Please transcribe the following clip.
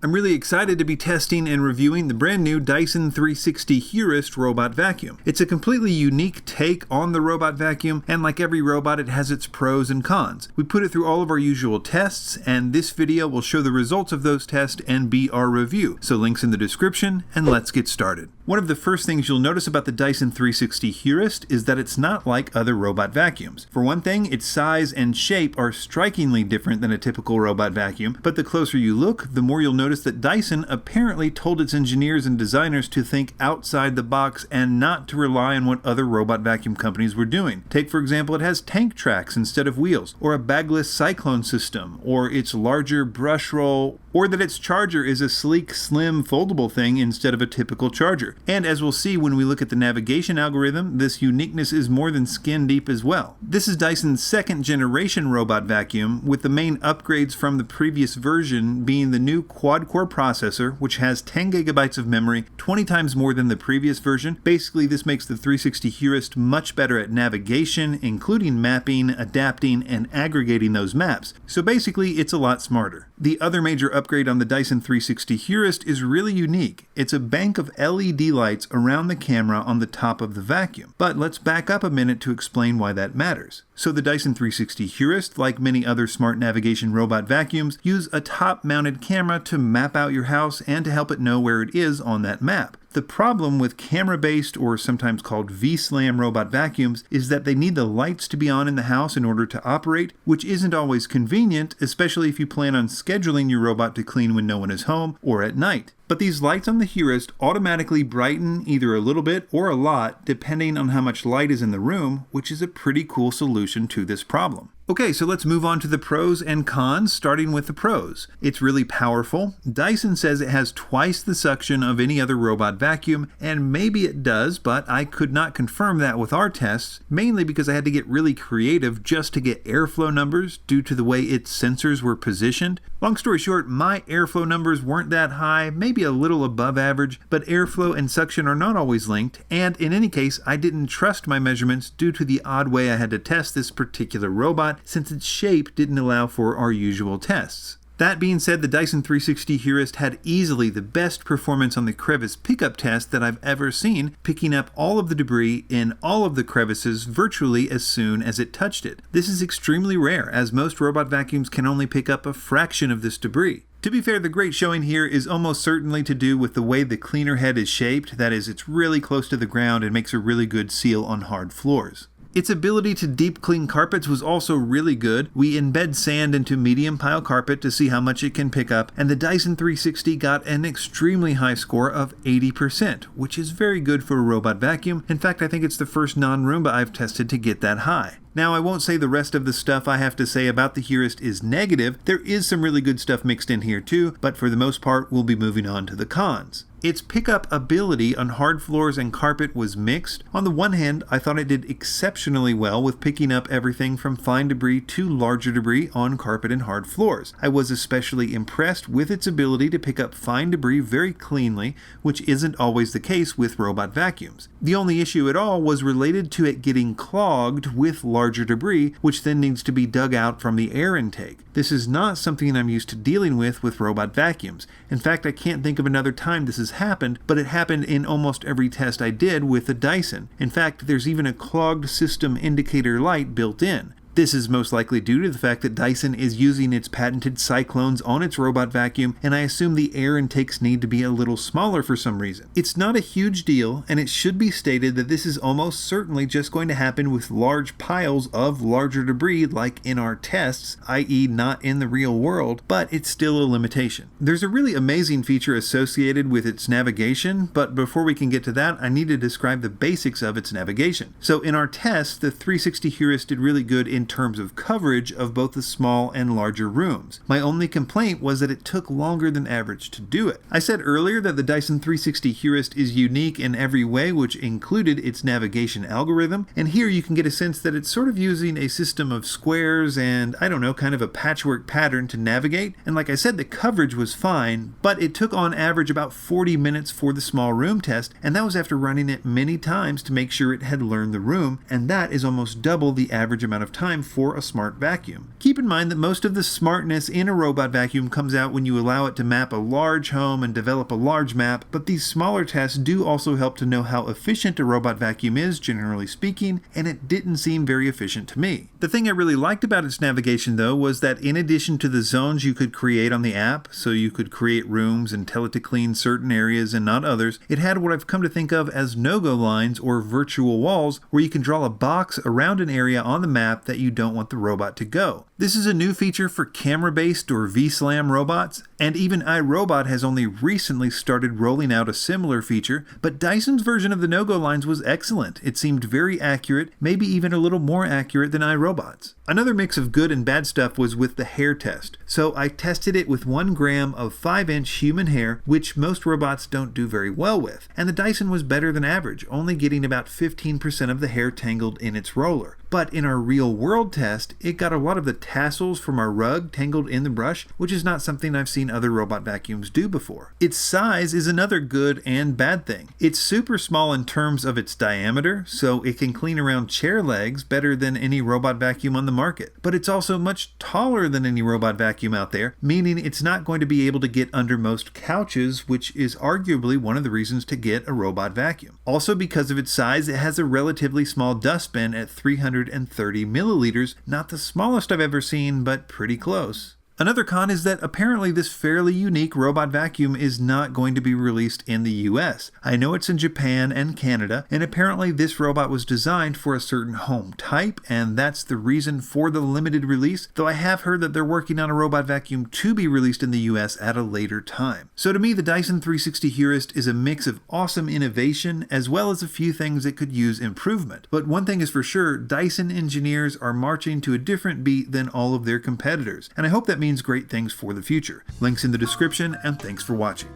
I'm really excited to be testing and reviewing the brand new Dyson 360 Heurist robot vacuum. It's a completely unique take on the robot vacuum, and like every robot, it has its pros and cons. We put it through all of our usual tests, and this video will show the results of those tests and be our review. So links in the description, and let's get started. One of the first things you'll notice about the Dyson 360 Heurist is that it's not like other robot vacuums. For one thing, its size and shape are strikingly different than a typical robot vacuum, but the closer you look, the more you'll notice that Dyson apparently told its engineers and designers to think outside the box and not to rely on what other robot vacuum companies were doing. Take, for example, it has tank tracks instead of wheels, or a bagless cyclone system, or its larger brush roll, or that its charger is a sleek, slim, foldable thing instead of a typical charger. And as we'll see when we look at the navigation algorithm, this uniqueness is more than skin deep as well. This is Dyson's second generation robot vacuum, with the main upgrades from the previous version being the new quad-core processor, which has 10 gigabytes of memory, 20 times more than the previous version. Basically, this makes the 360 Heurist much better at navigation, including mapping, adapting, and aggregating those maps. So basically, it's a lot smarter. The other major upgrade on the Dyson 360 Heurist is really unique. It's a bank of LED lights around the camera on the top of the vacuum. But let's back up a minute to explain why that matters. So the Dyson 360 Heurist, like many other smart navigation robot vacuums, use a top-mounted camera to map out your house and to help it know where it is on that map. The problem with camera-based, or sometimes called V-SLAM robot vacuums, is that they need the lights to be on in the house in order to operate, which isn't always convenient, especially if you plan on scheduling your robot to clean when no one is home or at night. But these lights on the Heurist automatically brighten either a little bit or a lot, depending on how much light is in the room, which is a pretty cool solution to this problem. Okay, so let's move on to the pros and cons, starting with the pros. It's really powerful. Dyson says it has twice the suction of any other robot vacuum, and maybe it does, but I could not confirm that with our tests, mainly because I had to get really creative just to get airflow numbers due to the way its sensors were positioned. Long story short, my airflow numbers weren't that high, maybe a little above average, but airflow and suction are not always linked, and in any case, I didn't trust my measurements due to the odd way I had to test this particular robot, since its shape didn't allow for our usual tests. That being said, the Dyson 360 Heurist had easily the best performance on the crevice pickup test that I've ever seen, picking up all of the debris in all of the crevices virtually as soon as it touched it. This is extremely rare, as most robot vacuums can only pick up a fraction of this debris. To be fair, the great showing here is almost certainly to do with the way the cleaner head is shaped. That is, it's really close to the ground and makes a really good seal on hard floors. Its ability to deep clean carpets was also really good. We embed sand into medium pile carpet to see how much it can pick up, and the Dyson 360 got an extremely high score of 80%, which is very good for a robot vacuum. In fact, I think it's the first non-Roomba I've tested to get that high. Now, I won't say the rest of the stuff I have to say about the Heurist is negative. There is some really good stuff mixed in here too, but for the most part, we'll be moving on to the cons. Its pickup ability on hard floors and carpet was mixed. On the one hand, I thought it did exceptionally well with picking up everything from fine debris to larger debris on carpet and hard floors. I was especially impressed with its ability to pick up fine debris very cleanly, which isn't always the case with robot vacuums. The only issue at all was related to it getting clogged with larger debris, which then needs to be dug out from the air intake. This is not something I'm used to dealing with robot vacuums. In fact, I can't think of another time this has happened, but it happened in almost every test I did with the Dyson. In fact, there's even a clogged system indicator light built in. This is most likely due to the fact that Dyson is using its patented cyclones on its robot vacuum, and I assume the air intakes need to be a little smaller for some reason. It's not a huge deal, and it should be stated that this is almost certainly just going to happen with large piles of larger debris like in our tests, i.e. not in the real world, but it's still a limitation. There's a really amazing feature associated with its navigation, but before we can get to that, I need to describe the basics of its navigation. So in our tests, the 360 Heurist did really good in terms of coverage of both the small and larger rooms. My only complaint was that it took longer than average to do it. I said earlier that the Dyson 360 Heurist is unique in every way, which included its navigation algorithm, and here you can get a sense that it's sort of using a system of squares and, I don't know, kind of a patchwork pattern to navigate, and like I said, the coverage was fine, but it took on average about 40 minutes for the small room test, and that was after running it many times to make sure it had learned the room, and that is almost double the average amount of time time for a smart vacuum. Keep in mind that most of the smartness in a robot vacuum comes out when you allow it to map a large home and develop a large map, but these smaller tests do also help to know how efficient a robot vacuum is, generally speaking, and it didn't seem very efficient to me. The thing I really liked about its navigation though was that in addition to the zones you could create on the app, so you could create rooms and tell it to clean certain areas and not others, it had what I've come to think of as no-go lines or virtual walls where you can draw a box around an area on the map that you don't want the robot to go. This is a new feature for camera-based or V-SLAM robots, and even iRobot has only recently started rolling out a similar feature, but Dyson's version of the no-go lines was excellent. It seemed very accurate, maybe even a little more accurate than iRobot's. Another mix of good and bad stuff was with the hair test. So I tested it with 1 gram of 5-inch human hair, which most robots don't do very well with, and the Dyson was better than average, only getting about 15% of the hair tangled in its roller. But in our real world test, it got a lot of the tassels from our rug tangled in the brush, which is not something I've seen other robot vacuums do before. Its size is another good and bad thing. It's super small in terms of its diameter, so it can clean around chair legs better than any robot vacuum on the market. But it's also much taller than any robot vacuum out there, meaning it's not going to be able to get under most couches, which is arguably one of the reasons to get a robot vacuum. Also, because of its size, it has a relatively small dustbin at 330 milliliters, not the smallest I've ever seen, but pretty close. Another con is that apparently this fairly unique robot vacuum is not going to be released in the US. I know it's in Japan and Canada, and apparently this robot was designed for a certain home type, and that's the reason for the limited release, though I have heard that they're working on a robot vacuum to be released in the US at a later time. So to me, the Dyson 360 Heurist is a mix of awesome innovation as well as a few things that could use improvement. But one thing is for sure, Dyson engineers are marching to a different beat than all of their competitors, and I hope that means great things for the future. Links in the description, and thanks for watching.